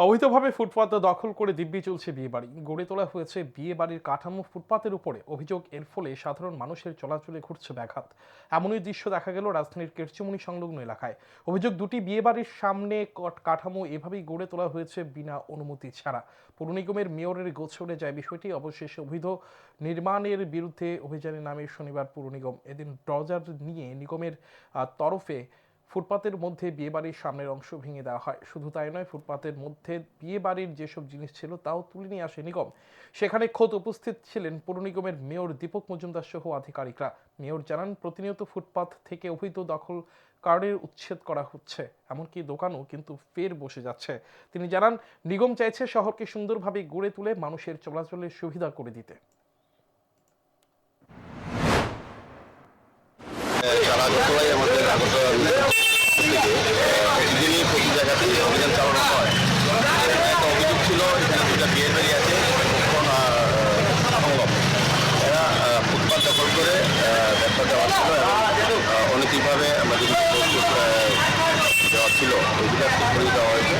অবৈধভাবে ফুটপাত দখল করে দিব্যি চলছে বিয়েবাড়ি। গড়ে তোলা হয়েছে বিয়ে বাড়ির কাঠামো ফুটপাতের উপরে। অভিযোগ, এর ফলে সাধারণ মানুষের চলাচলে ঘটছে ব্যাঘাত। এমনই দৃশ্য দেখা গেল রাজধানীর কেরচিমুনি সংলগ্ন এলাকায়। অভিযোগ, দুটি বিয়ে বাড়ির সামনে কাঠামো এভাবেই গড়ে তোলা হয়েছে বিনা অনুমতি ছাড়া। পৌর নিগমের মেয়রের গোচরে যায় বিষয়টি। অবশেষে অবৈধ নির্মাণের বিরুদ্ধে অভিযানে নামে শনিবার পৌর নিগম। এদিন ড্রজার নিয়ে নিগমের তরফে ফুটপাতের মধ্যে বিয়েবাড়ির সামনের অংশ ভেঙে দেওয়া হয়। শুধু তাই নয়, ফুটপাতের মধ্যে বিয়েবাড়ির যেসব জিনিস ছিল তাও তুলে নিয়ে আসে নিগম। সেখানে খোদ উপস্থিত ছিলেন পৌর নিগমের মেয়র দীপক মজুমদার সহ আধিকারিকরা। মেয়র জানান, প্রতিনিয়ত ফুটপাত থেকে অবৈধ দখলকারীর উচ্ছেদ করা হচ্ছে, এমনকি দোকানও কিন্তু ফের বসে যাচ্ছে। তিনি জানান, নিগম চাইছে শহরকে সুন্দরভাবে গড়ে তুলে মানুষের চলাচলের সুবিধা করে দিতে। প্রতিদিনই প্রতি জায়গাতেই অভিযান চালানো হয়। একটা অভিযোগ ছিল, এখানে দুটা বিয়ের বাড়ি আছে, সঙ্গম। এরা ফুটপাত দখল করে ব্যবসা দেওয়া ছিল এবং অনৈতিকভাবে আমাদের দেওয়া ছিল, ওইগুলো ঠিক করে দেওয়া হয়েছে।